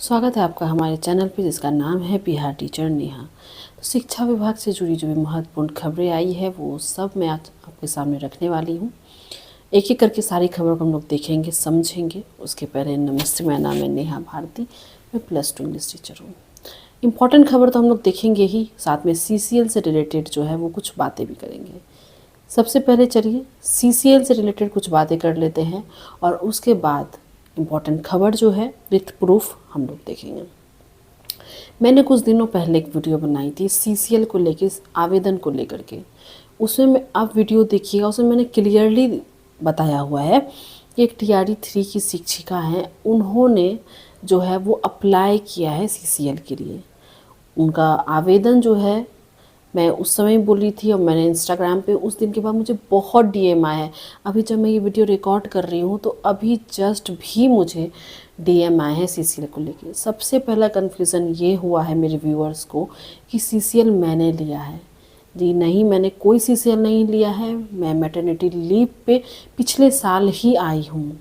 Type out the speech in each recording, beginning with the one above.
स्वागत है आपका हमारे चैनल पे जिसका नाम है बिहार टीचर नेहा। तो शिक्षा विभाग से जुड़ी जो भी महत्वपूर्ण खबरें आई है वो सब मैं आज आपके सामने रखने वाली हूँ। एक एक करके सारी खबरों को हम लोग देखेंगे, समझेंगे। उसके पहले नमस्ते, मेरा नाम है नेहा भारती, मैं +2 इंग्लिश टीचर हूँ। इम्पॉर्टेंट खबर तो हम लोग देखेंगे ही, साथ में CCL से रिलेटेड जो है वो कुछ बातें भी करेंगे। सबसे पहले चलिए CCL से रिलेटेड कुछ बातें कर लेते हैं और उसके बाद इम्पॉर्टेंट खबर जो है विथ प्रूफ हम लोग देखेंगे। मैंने कुछ दिनों पहले एक वीडियो बनाई थी CCL को लेके, आवेदन को लेकर के। उसमें मैं आप वीडियो देखिएगा, उसमें मैंने क्लियरली बताया हुआ है कि एक TRE 3 की शिक्षिका हैं, उन्होंने जो है वो अप्लाई किया है CCL के लिए। उनका आवेदन जो है मैं उस समय बोली थी और मैंने इंस्टाग्राम पे उस दिन के बाद मुझे बहुत DM आया है। अभी जब मैं ये वीडियो रिकॉर्ड कर रही हूँ तो अभी जस्ट भी मुझे DM आए हैं CCL को लेके। सबसे पहला कन्फ्यूज़न ये हुआ है मेरे व्यूअर्स को कि CCL मैंने लिया है। जी नहीं, मैंने कोई CCL नहीं लिया है। मैं मैटरनिटी लीव पे पिछले साल ही आई हूँ।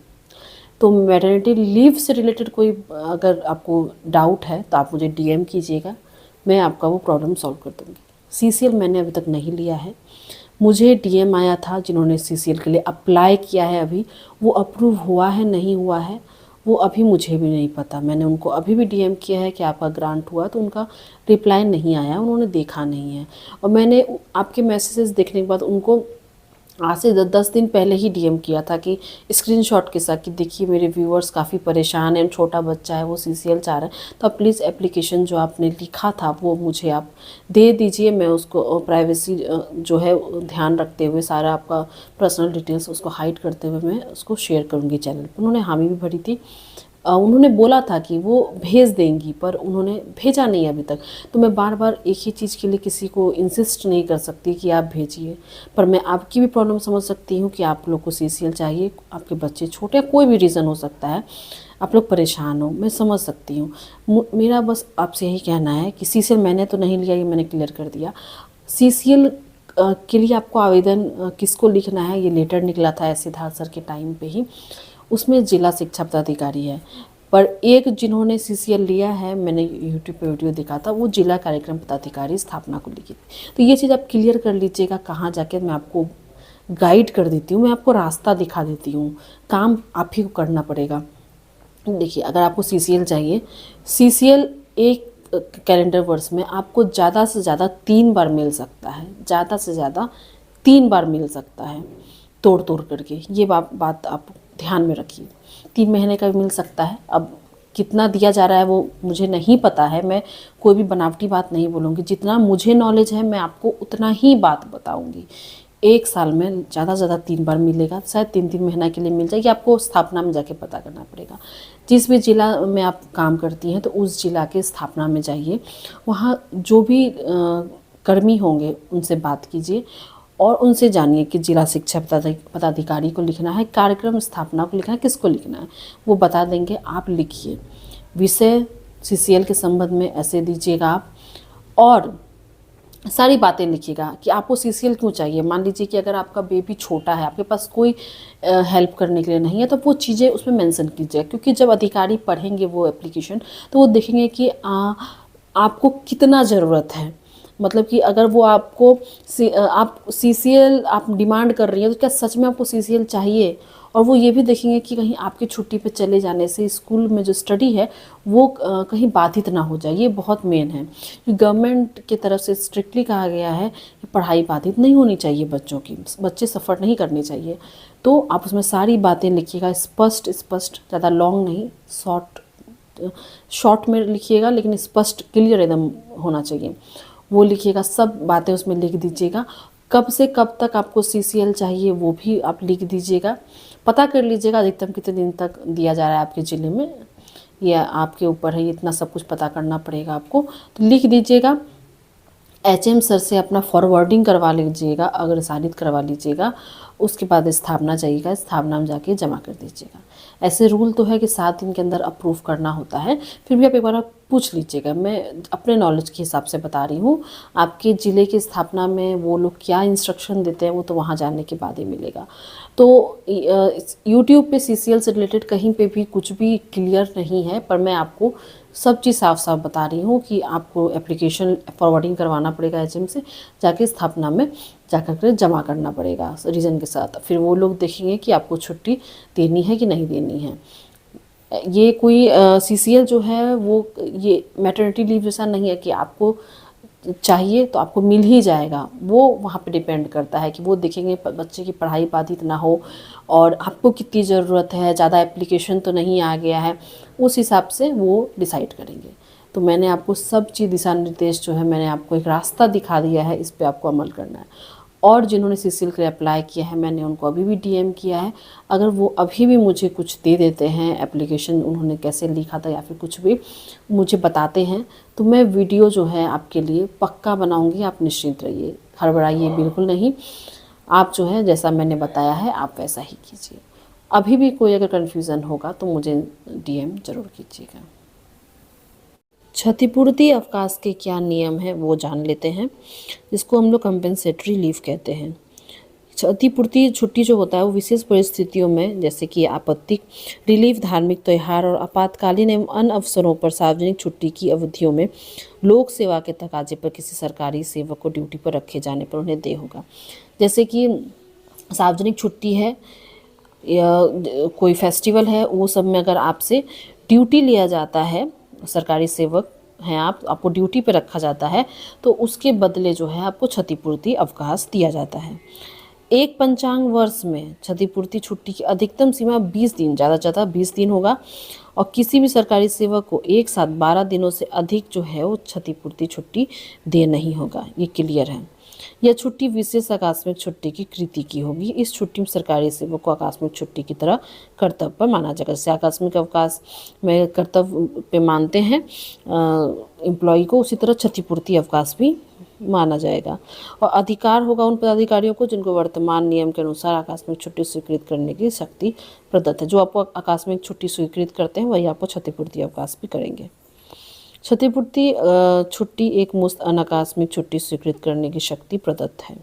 तो मैटरनिटी लीव से रिलेटेड कोई अगर आपको डाउट है तो आप मुझे DM कीजिएगा, मैं आपका वो प्रॉब्लम सॉल्व कर दूँगी। CCL मैंने अभी तक नहीं लिया है। मुझे DM आया था जिन्होंने CCL के लिए अप्लाई किया है, अभी वो अप्रूव हुआ है नहीं हुआ है वो अभी मुझे भी नहीं पता। मैंने उनको अभी भी DM किया है कि आपका ग्रांट हुआ, तो उनका रिप्लाई नहीं आया, उन्होंने देखा नहीं है। और मैंने आपके मैसेजेस देखने के बाद उनको आज से 10 दिन पहले ही DM किया था कि स्क्रीनशॉट के साथ कि देखिए मेरे व्यूअर्स काफ़ी परेशान हैं, छोटा बच्चा है वो CCL चाह रहा है, तो आप प्लीज़ एप्लीकेशन जो आपने लिखा था वो मुझे आप दे दीजिए। मैं उसको प्राइवेसी जो है ध्यान रखते हुए सारा आपका पर्सनल डिटेल्स उसको हाइड करते हुए मैं उसको शेयर करूँगी चैनल पर। उन्होंने हामी भी भरी थी। उन्होंने बोला था कि वो भेज देंगी, पर उन्होंने भेजा नहीं अभी तक। तो मैं बार बार एक ही चीज़ के लिए किसी को इंसिस्ट नहीं कर सकती कि आप भेजिए। पर मैं आपकी भी प्रॉब्लम समझ सकती हूँ कि आप लोग को CCL चाहिए, आपके बच्चे छोटे, या कोई भी रीज़न हो सकता है, आप लोग परेशान हो, मैं समझ सकती हूँ। मेरा बस आपसे यही कहना है कि CCL मैंने तो नहीं लिया, ये मैंने क्लियर कर दिया। CCL के लिए आपको आवेदन किसको लिखना है, ये लेटर निकला था सिद्धार्थ सर के टाइम पे ही। उसमें जिला शिक्षा पदाधिकारी है, पर एक जिन्होंने CCL लिया है, मैंने यूट्यूब पे वीडियो देखा था, वो जिला कार्यक्रम पदाधिकारी स्थापना को लिखी थी। तो ये चीज़ आप क्लियर कर लीजिएगा। कहाँ जाके मैं आपको गाइड कर देती हूँ, मैं आपको रास्ता दिखा देती हूँ, काम आप ही को करना पड़ेगा। देखिए, अगर आपको CCL चाहिए, CCL एक कैलेंडर वर्ष में आपको ज़्यादा से ज़्यादा 3 बार मिल सकता है, ज़्यादा से ज़्यादा 3 बार मिल सकता है, तोड़ तोड़ करके। ये बात आप ध्यान में रखिए। 3 महीने का भी मिल सकता है। अब कितना दिया जा रहा है वो मुझे नहीं पता है, मैं कोई भी बनावटी बात नहीं बोलूँगी। जितना मुझे नॉलेज है मैं आपको उतना ही बात बताऊँगी। एक साल में ज़्यादा से ज़्यादा 3 बार मिलेगा, शायद 3-3 महीना के लिए मिल जाएगी। आपको स्थापना में जाके पता करना पड़ेगा। जिस भी ज़िला में आप काम करती हैं तो उस ज़िला के स्थापना में जाइए, वहाँ जो भी कर्मी होंगे उनसे बात कीजिए और उनसे जानिए कि जिला शिक्षा पदाधिकारी को लिखना है, कार्यक्रम स्थापना को लिखना है, किसको लिखना है, वो बता देंगे। आप लिखिए, विषय CCL के संबंध में ऐसे दीजिएगा आप, और सारी बातें लिखिएगा कि आपको CCL क्यों चाहिए। मान लीजिए कि अगर आपका बेबी छोटा है, आपके पास कोई हेल्प करने के लिए नहीं है, तो वो चीज़ें उसमें मेंशन कीजिए, क्योंकि जब अधिकारी पढ़ेंगे वो एप्लीकेशन तो वो देखेंगे कि आपको कितना ज़रूरत है। मतलब कि अगर वो आपको आप CCL आप डिमांड कर रही हैं तो क्या सच में आपको CCL चाहिए, और वो ये भी देखेंगे कि कहीं आपके छुट्टी पे चले जाने से स्कूल में जो स्टडी है वो कहीं बाधित ना हो जाए। ये बहुत मेन है। गवर्नमेंट की तरफ से स्ट्रिक्टली कहा गया है कि पढ़ाई बाधित नहीं होनी चाहिए बच्चों की, बच्चे सफ़र नहीं करने चाहिए। तो आप उसमें सारी बातें लिखिएगा, स्पष्ट स्पष्ट, ज़्यादा लॉन्ग नहीं, शॉर्ट में लिखिएगा, लेकिन स्पष्ट क्लियर एकदम होना चाहिए। वो लिखिएगा, सब बातें उसमें लिख दीजिएगा। कब से कब तक आपको CCL चाहिए वो भी आप लिख दीजिएगा। पता कर लीजिएगा अधिकतम कितने दिन तक दिया जा रहा है आपके ज़िले में, या आपके ऊपर है, इतना सब कुछ पता करना पड़ेगा आपको। तो लिख दीजिएगा। HM सर से अपना फॉरवर्डिंग करवा लीजिएगा, अग्रसारित करवा लीजिएगा, उसके बाद स्थापना जाइएगा, स्थापना में जाके जमा कर दीजिएगा। ऐसे रूल तो है कि 7 दिन के अंदर अप्रूव करना होता है, फिर भी आप एक बार आप पूछ लीजिएगा। मैं अपने नॉलेज के हिसाब से बता रही हूँ। आपके ज़िले की स्थापना में वो लोग क्या इंस्ट्रक्शन देते हैं वो तो वहाँ जाने के बाद ही मिलेगा। तो यूट्यूब पे सीसीएल से रिलेटेड कहीं पे भी कुछ भी क्लियर नहीं है, पर मैं आपको सब चीज़ साफ साफ बता रही हूँ कि आपको एप्लीकेशन फॉरवर्डिंग करवाना पड़ेगा एचएम से, जाके स्थापना में जाकर के जमा करना पड़ेगा रीज़न के साथ। फिर वो लोग देखेंगे कि आपको छुट्टी देनी है कि नहीं देनी है। ये कोई सीसीएल जो है वो ये मैटरनिटी लीव जैसा नहीं है कि आपको चाहिए तो आपको मिल ही जाएगा। वो वहाँ पे डिपेंड करता है कि वो देखेंगे बच्चे की पढ़ाई बाधित ना हो और आपको कितनी ज़रूरत है, ज़्यादा एप्लीकेशन तो नहीं आ गया है, उस हिसाब से वो डिसाइड करेंगे। तो मैंने आपको सब चीज़ दिशा निर्देश जो है मैंने आपको एक रास्ता दिखा दिया है, इस पे आपको अमल करना है। और जिन्होंने सीसीएल के लिए अप्लाई किया है मैंने उनको अभी भी डीएम किया है। अगर वो अभी भी मुझे कुछ दे देते हैं, एप्लीकेशन उन्होंने कैसे लिखा था या फिर कुछ भी मुझे बताते हैं, तो मैं वीडियो जो है आपके लिए पक्का बनाऊंगी। आप निश्चिंत रहिए, हड़बड़ाइए बिल्कुल नहीं। आप जो है जैसा मैंने बताया है आप वैसा ही कीजिए। अभी भी कोई अगर कन्फ्यूज़न होगा तो मुझे डीएम ज़रूर कीजिएगा। क्षतिपूर्ति अवकाश के क्या नियम हैं वो जान लेते हैं, जिसको हम लोग कंपेंसेटरी लीव कहते हैं। क्षतिपूर्ति छुट्टी जो होता है वो विशेष परिस्थितियों में, जैसे कि आपत्तिक रिलीफ, धार्मिक त्यौहार और आपातकालीन एवं अन्य अवसरों पर सार्वजनिक छुट्टी की अवधियों में लोक सेवा के तकाजे पर किसी सरकारी सेवक को ड्यूटी पर रखे जाने पर उन्हें देय होगा। जैसे कि सार्वजनिक छुट्टी है या कोई फेस्टिवल है, वो सब में अगर आपसे ड्यूटी लिया जाता है, सरकारी सेवक हैं आप, आपको ड्यूटी पे रखा जाता है, तो उसके बदले जो है आपको क्षतिपूर्ति अवकाश दिया जाता है। एक पंचांग वर्ष में क्षतिपूर्ति छुट्टी की अधिकतम सीमा 20 दिन, ज़्यादा से ज़्यादा 20 दिन होगा। और किसी भी सरकारी सेवक को एक साथ 12 दिनों से अधिक जो है वो क्षतिपूर्ति छुट्टी दे नहीं होगा। ये क्लियर है। यह छुट्टी विशेष आकस्मिक छुट्टी की कृति की होगी। इस छुट्टी में सरकारी सेवक को आकस्मिक छुट्टी की तरह कर्तव्य पर माना जाएगा। जैसे आकस्मिक अवकाश में कर्तव्य पे मानते हैं एम्प्लॉय को, उसी तरह क्षतिपूर्ति अवकाश भी माना जाएगा। और अधिकार होगा उन पदाधिकारियों को जिनको वर्तमान नियम के अनुसार आकस्मिक छुट्टी स्वीकृत करने की शक्ति प्रदत्त है। जो आपको आकस्मिक छुट्टी स्वीकृत करते हैं वही आपको क्षतिपूर्ति अवकाश भी करेंगे। क्षतिपूर्ति छुट्टी एक मुश्त अनाकस्मिक छुट्टी स्वीकृत करने की शक्ति प्रदत्त है।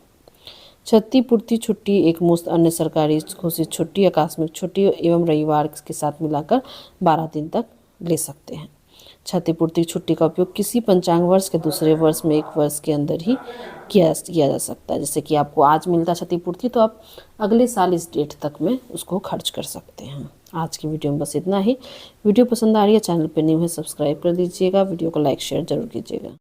क्षतिपूर्ति छुट्टी एक मुश्त अन्य सरकारी घोषित छुट्टी, आकस्मिक छुट्टी एवं रविवार के साथ मिलाकर 12 दिन तक ले सकते हैं। क्षतिपूर्ति छुट्टी का उपयोग किसी पंचांग वर्ष के दूसरे वर्ष में 1 वर्ष के अंदर ही किया जा सकता है। जैसे कि आपको आज मिलता क्षतिपूर्ति तो आप अगले साल इस डेट तक में उसको खर्च कर सकते हैं। आज की वीडियो में बस इतना ही। वीडियो पसंद आ रही है, चैनल पर न्यू है, सब्सक्राइब कर दीजिएगा। वीडियो को लाइक शेयर जरूर कीजिएगा।